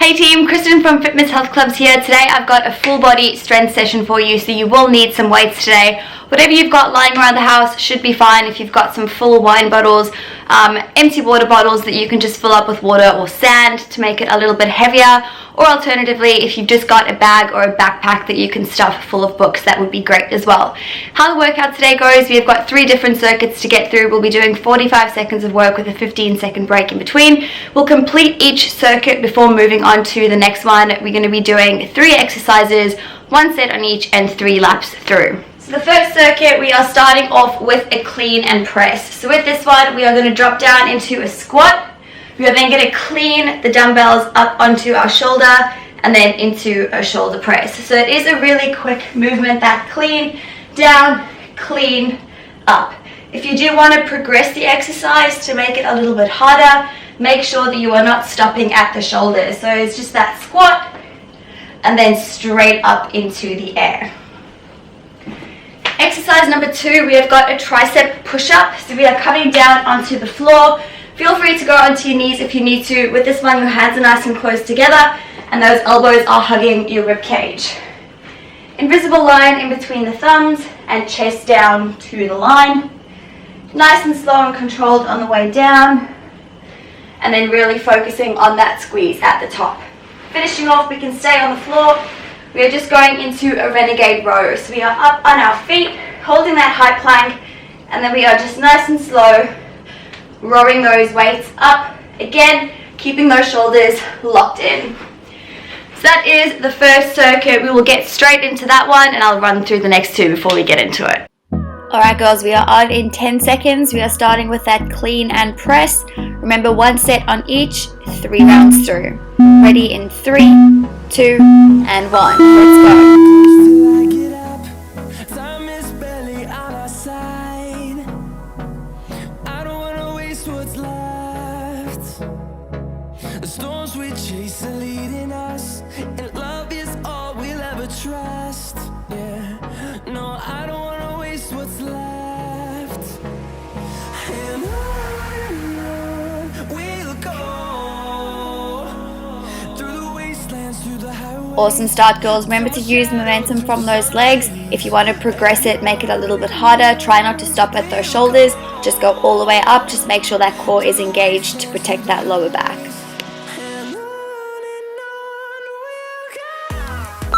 Hey team, Kristyn from Fitness Health Clubs here. Today I've got a full body strength session for you, so you will need some weights today. Whatever you've got lying around the house should be fine. If you've got some full wine bottles, empty water bottles that you can just fill up with water or sand to make it a little bit heavier, or alternatively if you've just got a bag or a backpack that you can stuff full of books, that would be great as well. How the workout today goes, we've got 3 different circuits to get through. We'll be doing 45 seconds of work with a 15-second break in between. We'll complete each circuit before moving on to the next one. We're going to be doing 3 exercises, 1 set on each and 3 laps through. So the first circuit, we are starting off with a clean and press. So with this one, we are going to drop down into a squat. We are then going to clean the dumbbells up onto our shoulder and then into a shoulder press. So it is a really quick movement, that clean, down, clean, up. If you do want to progress the exercise to make it a little bit harder, make sure that you are not stopping at the shoulders. So it's just that squat and then straight up into the air. Exercise number 2, we have got a tricep push-up. So we are coming down onto the floor. Feel free to go onto your knees if you need to. With this one, your hands are nice and close together and those elbows are hugging your rib cage. Invisible line in between the thumbs and chest down to the line. Nice and slow and controlled on the way down. And then really focusing on that squeeze at the top. Finishing off, we can stay on the floor. We are just going into a renegade row. So we are up on our feet, holding that high plank, and then we are just nice and slow, rowing those weights up. Again, keeping those shoulders locked in. So that is the first circuit. We will get straight into that one, and I'll run through the next 2 before we get into it. Alright girls, we are on in 10 seconds. We are starting with that clean and press. Remember, 1 set on each, 3 rounds through. Ready in 3, 2, and 1. Let's go. The storms we chase are leading us, and love is all we'll ever trust. Yeah, no, I don't wanna waste what's left. And on we'll go through the wastelands, through the highways. Awesome start, girls. Remember to use momentum from those legs. If you want to progress it, make it a little bit harder. Try not to stop at those shoulders. Just go all the way up. Just make sure that core is engaged to protect that lower back.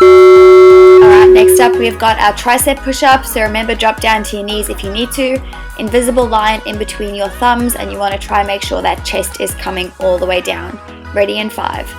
Alright, next up we've got our tricep push-up. So remember, drop down to your knees if you need to. Invisible line in between your thumbs, and you want to try and make sure that chest is coming all the way down. Ready in 5.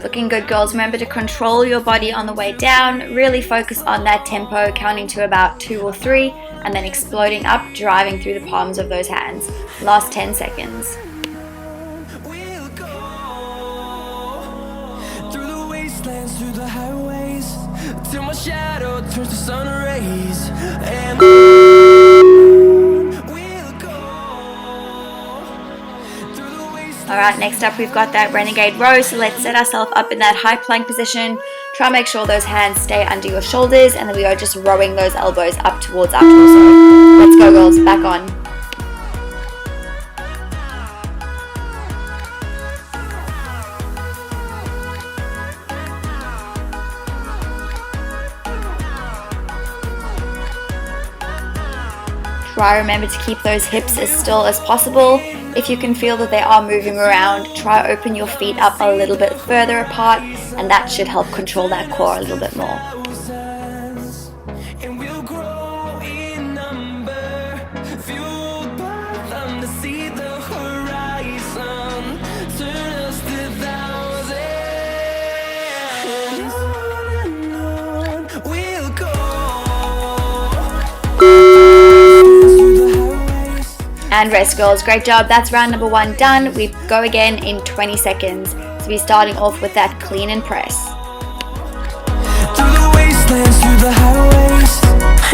Looking good, girls. Remember to control your body on the way down. Really focus on that tempo, counting to about 2 or 3, and then exploding up, driving through the palms of those hands. Last 10 seconds. We'll go through the wastelands, through the highways, till my shadow turns to sun rays. And Alright, next up we've got that renegade row, so let's set ourselves up in that high plank position. Try and make sure those hands stay under your shoulders, and then we are just rowing those elbows up towards our torso. Let's go, girls, back on. Try remember to keep those hips as still as possible. If you can feel that they are moving around, try open your feet up a little bit further apart, and that should help control that core a little bit more. and we'll grow in number, fueled by them to see the horizon, turn us to thousands. And on we'll go. And rest, girls. Great job. That's round number 1 done. We go again in 20 seconds. So we're starting off with that clean and press. Through the wasteland. wastelands through the highways,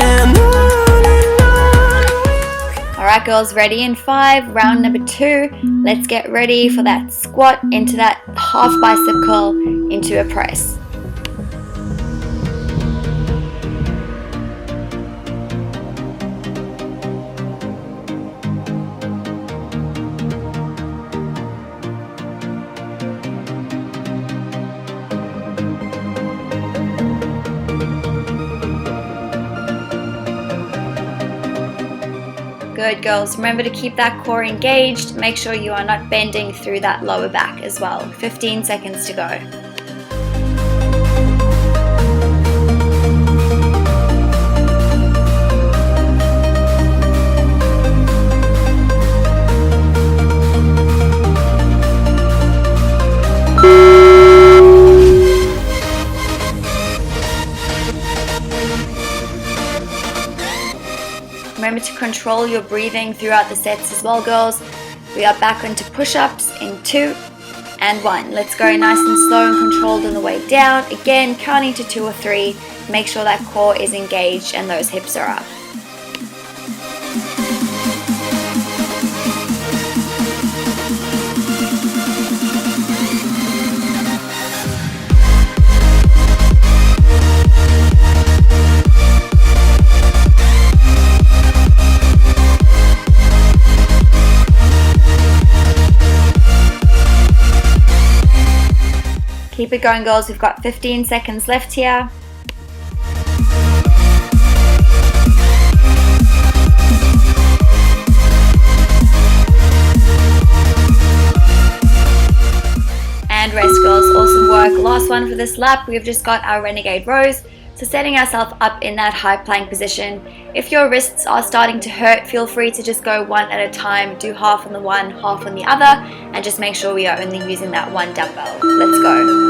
and on and on. Alright girls, ready in 5, round number 2. Let's get ready for that squat into that half bicep curl into a press. Good girls, remember to keep that core engaged. Make sure you are not bending through that lower back as well. 15 seconds to go. Remember to control your breathing throughout the sets as well, girls. We are back onto push-ups in 2 and 1. Let's go nice and slow and controlled on the way down. Again, counting to 2 or 3. Make sure that core is engaged and those hips are up. Keep it going, girls. We've got 15 seconds left here. And rest, girls. Awesome work. Last one for this lap. We've just got our renegade rows. So setting ourselves up in that high plank position. If your wrists are starting to hurt, feel free to just go one at a time. Do half on the one, half on the other, and just make sure we are only using that one dumbbell. Let's go.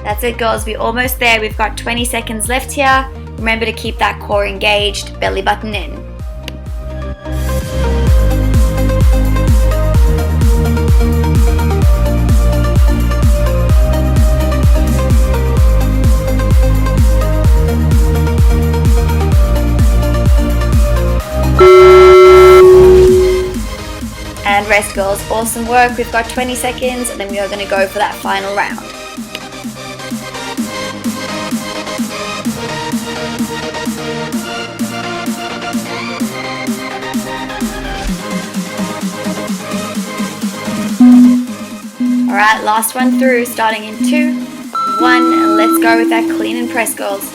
That's it, girls. We're almost there. We've got 20 seconds left here. Remember to keep that core engaged, belly button in. And rest, girls. Awesome work. We've got 20 seconds and then we are going to go for that final round. Alright, last one through, starting in 2, 1, and let's go with that clean and press, girls.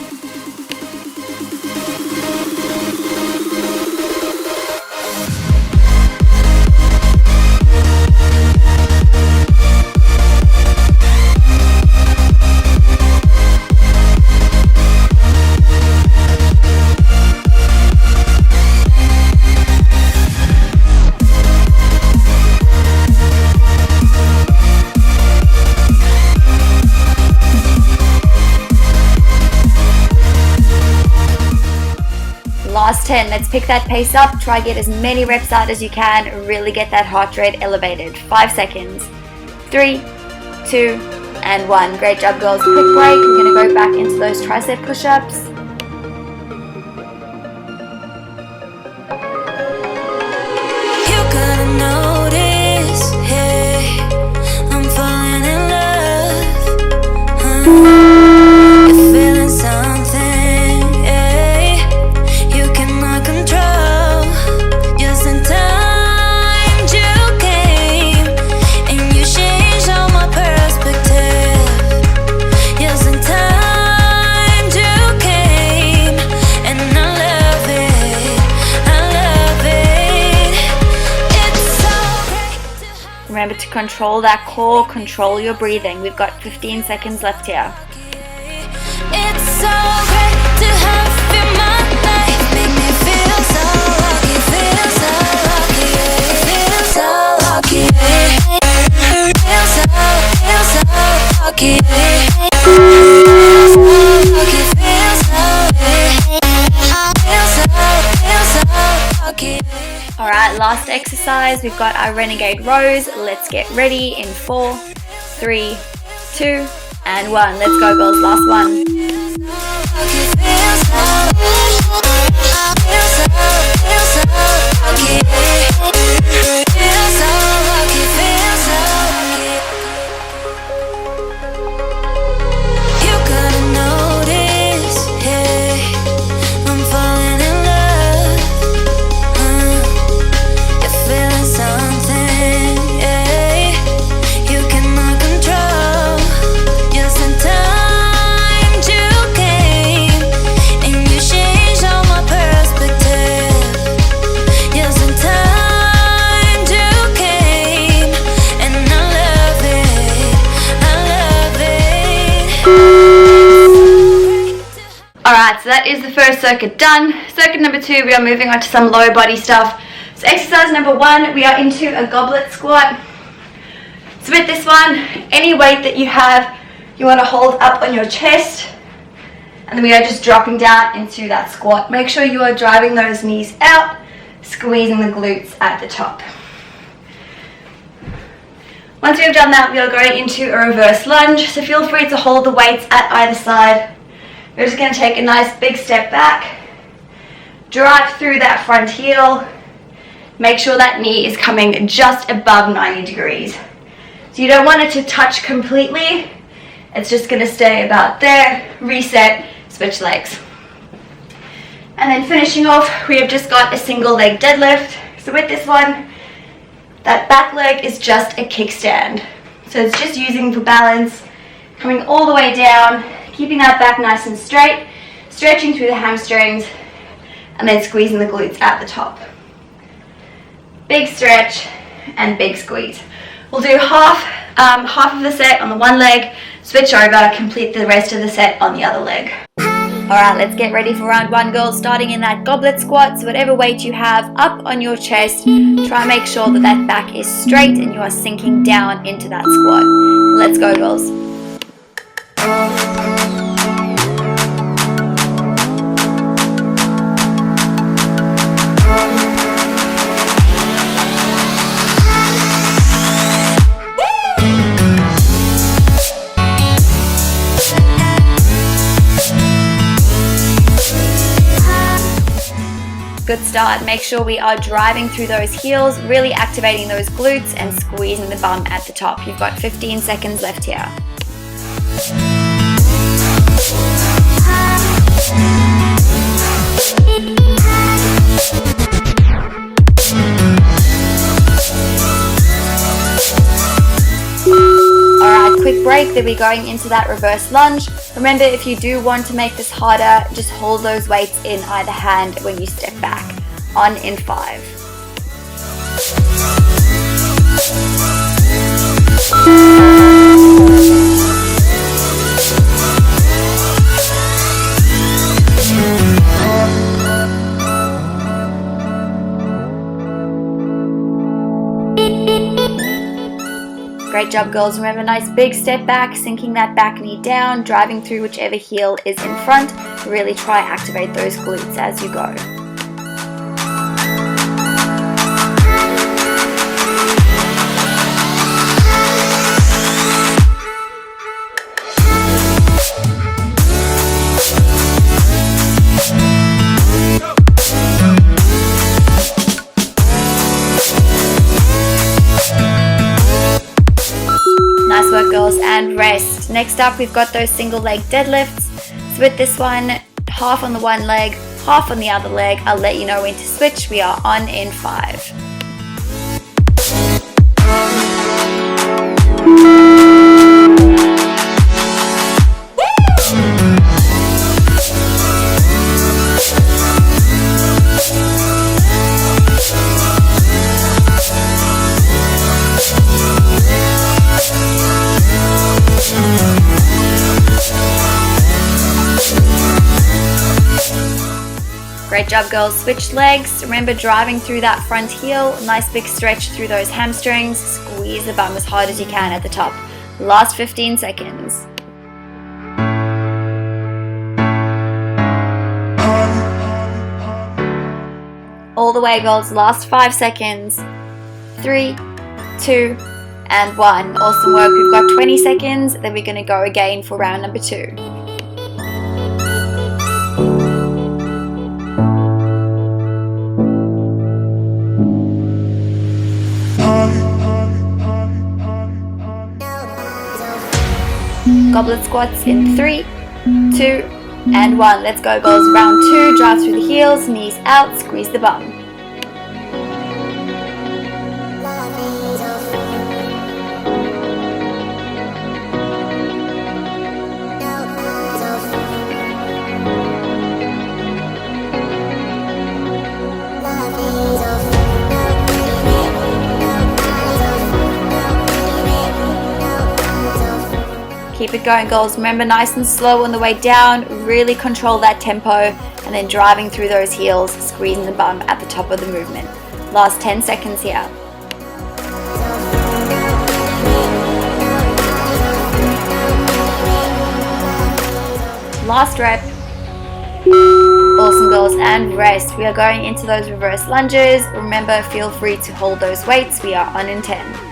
Last 10, let's pick that pace up, try get as many reps out as you can, really get that heart rate elevated. 5 seconds, 3, 2, and 1. Great job, girls. Quick break, we're going to go back into those tricep push-ups. You're gonna notice, hey, I'm falling in love. You're feeling something, hey, you cannot control. Just in time you came, and you changed all my perspective. Just in time you came, and I love it, I love it. It's so great to have. Remember to control that core, control your breathing. We've got 15 seconds left here. It's so great to have you in my life. Make me feel so lucky, feel so lucky, feel so lucky. Alright, last exercise, we've got our renegade rows. Let's get ready in 4, 3, 2, and 1. Let's go, girls, last one. Alright, so that is the first circuit done. Circuit number 2, we are moving on to some lower body stuff. So exercise number 1, we are into a goblet squat. So with this one, any weight that you have, you want to hold up on your chest. And then we are just dropping down into that squat. Make sure you are driving those knees out, squeezing the glutes at the top. Once we have done that, we are going into a reverse lunge. So feel free to hold the weights at either side. We're just going to take a nice big step back, drive through that front heel, make sure that knee is coming just above 90 degrees. So you don't want it to touch completely, it's just going to stay about there, reset, switch legs. And then finishing off, we have just got a single leg deadlift. So with this one, that back leg is just a kickstand. So it's just using for balance, coming all the way down, keeping that back nice and straight, stretching through the hamstrings, and then squeezing the glutes at the top. Big stretch and big squeeze. We'll do half of the set on the one leg, switch over, complete the rest of the set on the other leg. Alright, let's get ready for round 1, girls. Starting in that goblet squat, so whatever weight you have up on your chest, try and make sure that that back is straight and you are sinking down into that squat. Let's go, girls. Good start. Make sure we are driving through those heels, really activating those glutes and squeezing the bum at the top. You've got 15 seconds left here. Alright, quick break, then we're going into that reverse lunge. Remember, if you do want to make this harder, just hold those weights in either hand when you step back. On in 5. Great job, girls. Remember, nice big step back, sinking that back knee down, driving through whichever heel is in front. Really try activate those glutes as you go. Nice work, girls, and rest. Next up, we've got those single leg deadlifts. So with this one, half on the one leg, half on the other leg. I'll let you know when to switch. We are on in 5. Great job, girls. Switch legs. Remember, driving through that front heel. Nice big stretch through those hamstrings. Squeeze the bum as hard as you can at the top. Last 15 seconds. All the way, girls. Last 5 seconds. 3, 2, and 1. Awesome work. We've got 20 seconds. Then we're going to go again for round number 2. Goblet squats in 3, 2, and 1. Let's go, girls. Round 2. Drive through the heels, knees out, squeeze the bum. Keep it going, girls. Remember, nice and slow on the way down. Really control that tempo, and then driving through those heels, squeezing the bum at the top of the movement. Last 10 seconds here. Last rep. Awesome, girls, and rest. We are going into those reverse lunges. Remember, feel free to hold those weights. We are on in 10.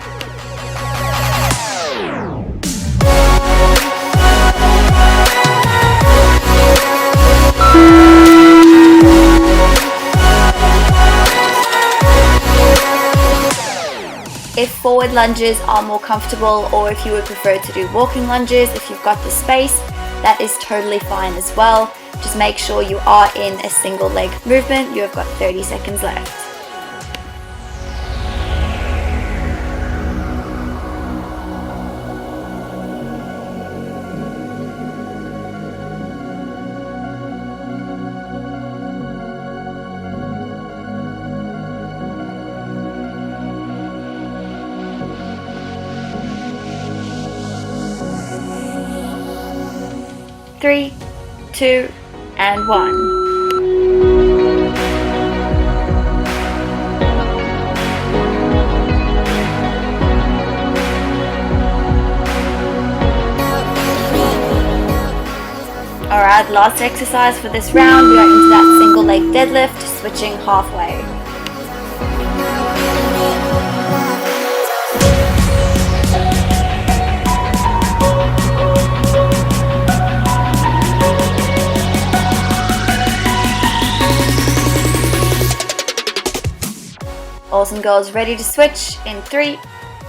If forward lunges are more comfortable, or if you would prefer to do walking lunges, if you've got the space, that is totally fine as well. Just make sure you are in a single leg movement. You have got 30 seconds left. Three, 2, and 1. Alright, last exercise for this round. We are into that single leg deadlift, switching halfway. Awesome, girls. Ready to switch in 3,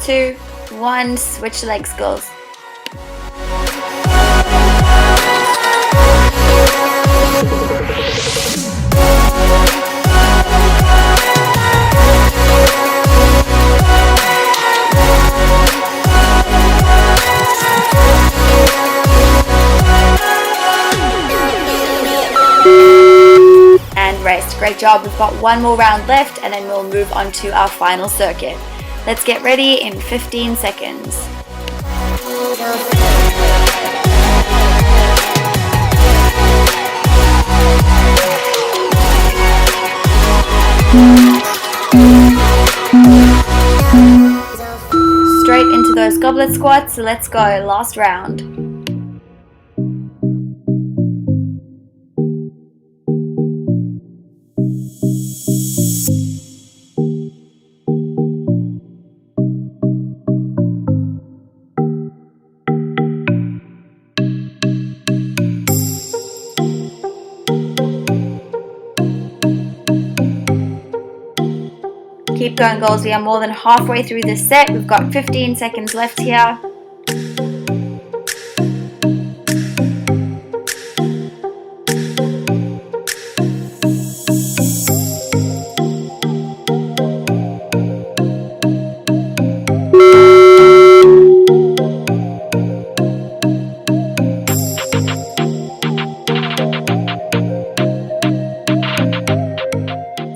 2, 1. Switch legs, girls. Rest. Great job. We've got one more round left, and then we'll move on to our final circuit. Let's get ready in 15 seconds. Straight into those goblet squats. So let's go. Last round. Keep going, girls. We are more than halfway through this set. We've got 15 seconds left here.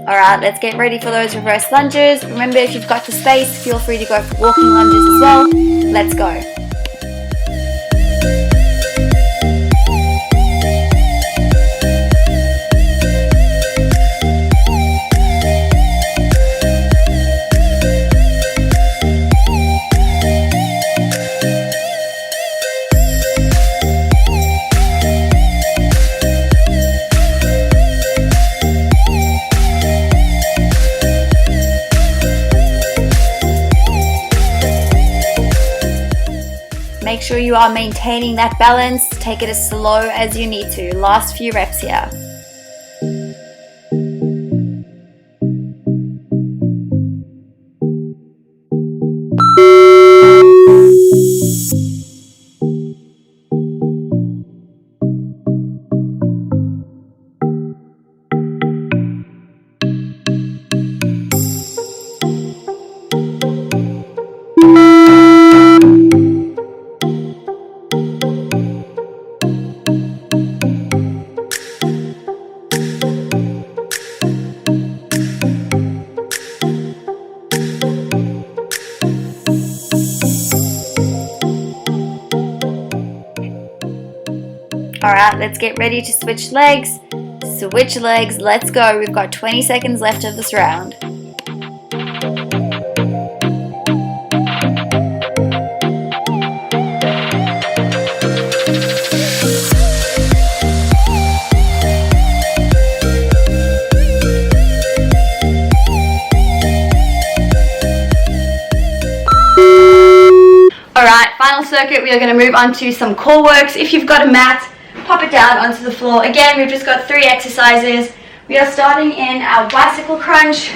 Alright, let's get ready for those reverse lunges. Remember, if you've got the space, feel free to go for walking lunges as well. Let's go. sure you are maintaining that balance. Take it as slow as you need to. Last few reps here. Alright, let's get ready to switch legs. Switch legs, let's go. We've got 20 seconds left of this round. Alright, final circuit, we are going to move on to some core works. If you've got a mat, pop it down onto the floor. Again, we've just got 3 exercises. We are starting in our bicycle crunch.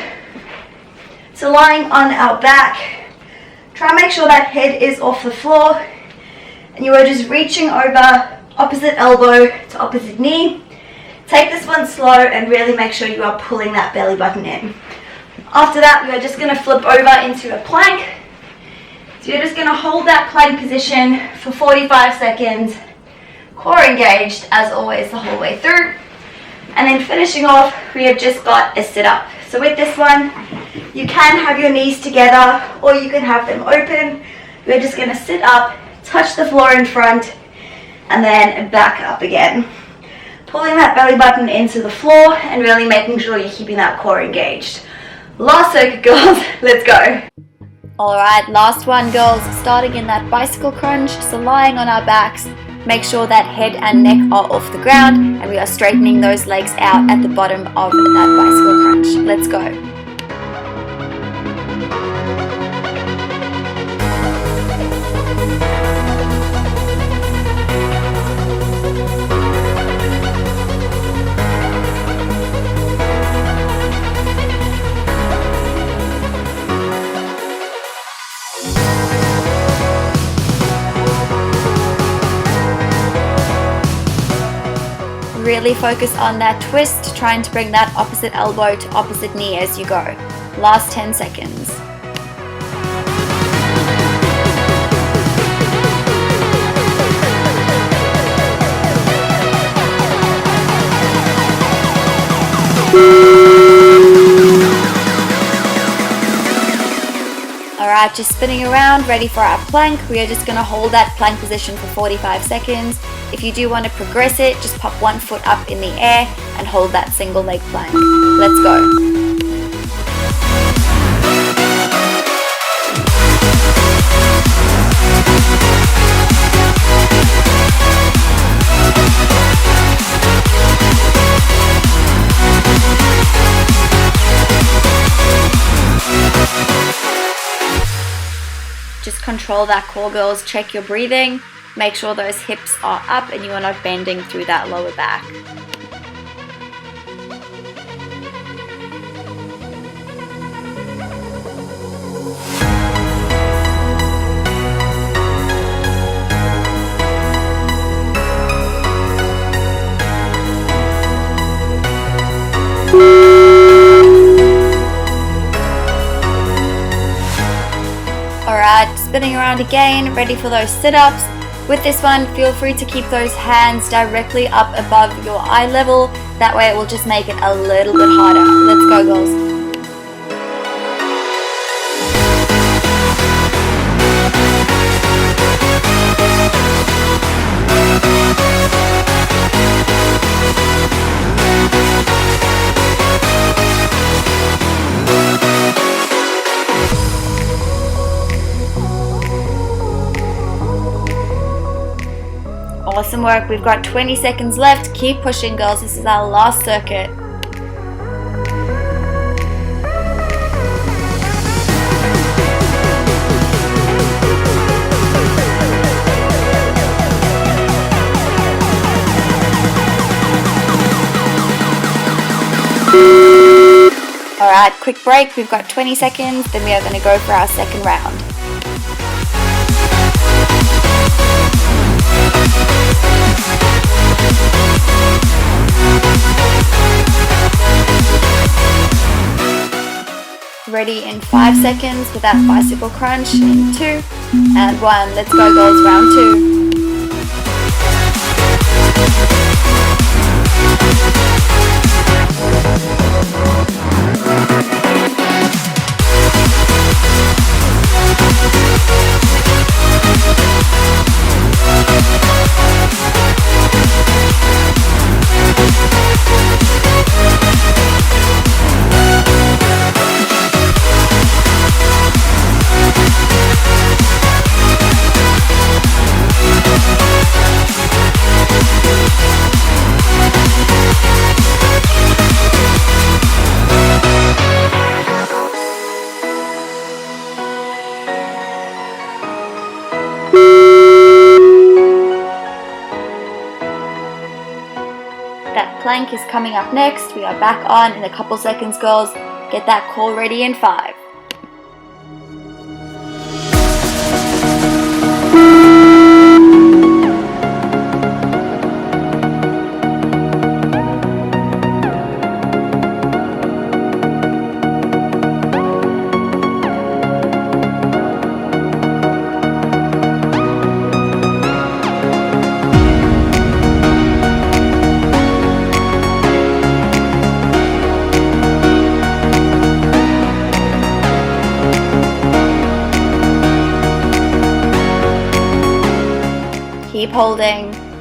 So lying on our back, try and make sure that head is off the floor. And you are just reaching over opposite elbow to opposite knee. Take this one slow and really make sure you are pulling that belly button in. After that, we are just going to flip over into a plank. So you're just going to hold that plank position for 45 seconds. Core engaged as always the whole way through. And then finishing off, we have just got a sit-up. So with this one, you can have your knees together or you can have them open. We're just going to sit up, touch the floor in front, and then back up again. Pulling that belly button into the floor and really making sure you're keeping that core engaged. Last circuit, girls, let's go. Alright, last one, girls. Starting in that bicycle crunch, so lying on our backs. Make sure that head and neck are off the ground and we are straightening those legs out at the bottom of that bicycle crunch. Let's go. Really focus on that twist, trying to bring that opposite elbow to opposite knee as you go. Last 10 seconds. Alright, just spinning around, ready for our plank. We are just going to hold that plank position for 45 seconds. If you do want to progress it, just pop one foot up in the air and hold that single leg plank. Let's go. Just control that core, girls. Check your breathing. Make sure those hips are up and you are not bending through that lower back. Alright, spinning around again, ready for those sit-ups. With this one, feel free to keep those hands directly up above your eye level. That way it will just make it a little bit harder. Let's go, girls. Awesome work. We've got 20 seconds left. Keep pushing, girls. This is our last circuit. Alright, quick break. We've got 20 seconds, then we are going to go for our second round. Ready in 5 seconds with that bicycle crunch in 2 and 1. Let's go girls, round 2. That plank is coming up next. We are back on in a couple seconds, girls. Get that core ready in 5.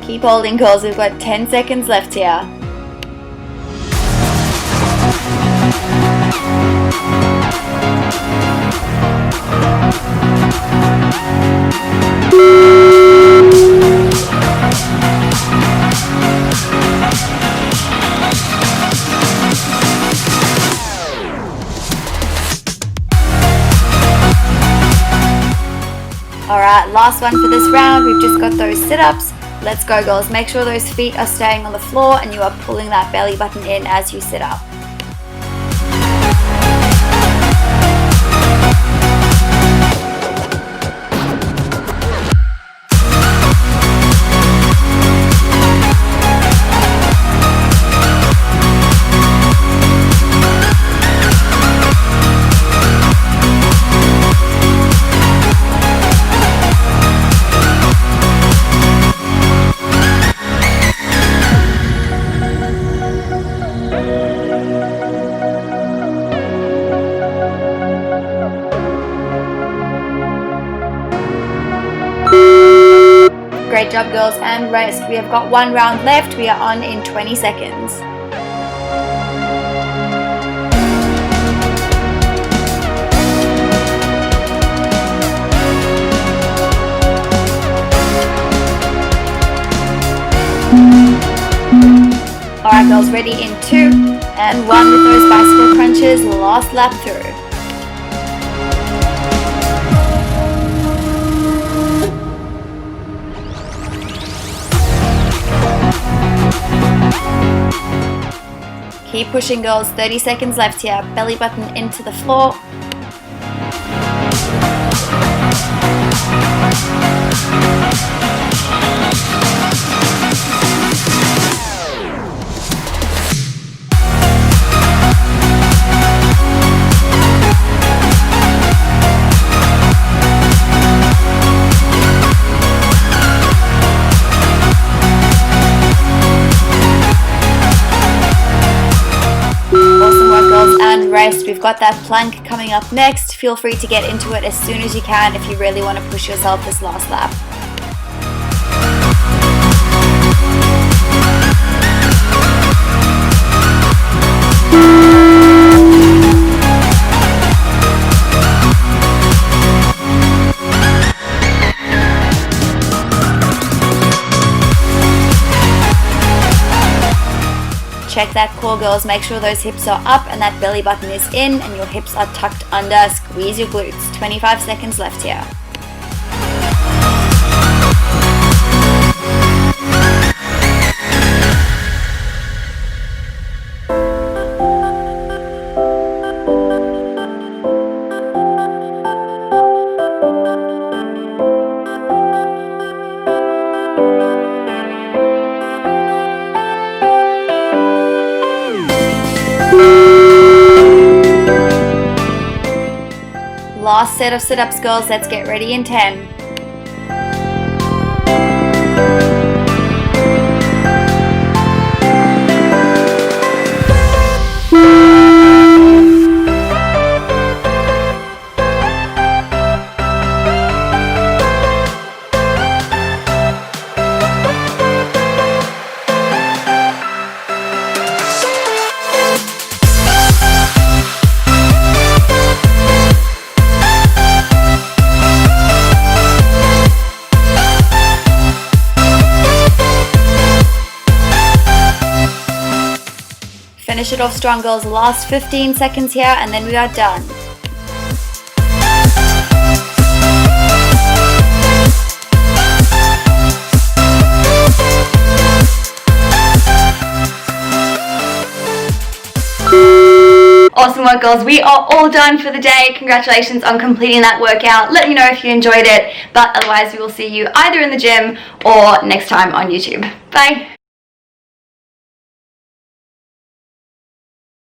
Keep holding girls, we've got 10 seconds left here. Alright, last one for this round. We've just got those sit-ups. Let's go girls. Make sure those feet are staying on the floor and you are pulling that belly button in as you sit up. Great job girls, and rest. We have got one round left. We are on in 20 seconds. Alright girls, ready in 2 and 1 with those bicycle crunches. Last lap through. Keep pushing girls, 30 seconds left here. Belly button into the floor. And rest. We've got that plank coming up next. Feel free to get into it as soon as you can if you really want to push yourself this last lap. Check that core girls, make sure those hips are up and that belly button is in and your hips are tucked under. Squeeze your glutes. 25 seconds left here. Last set of sit-ups, girls. Let's get ready in 10. Finish it off strong, girls. Last 15 seconds here and then we are done. Awesome work, girls. We are all done for the day. Congratulations on completing that workout. Let me know if you enjoyed it, but otherwise we will see you either in the gym or next time on YouTube. Bye.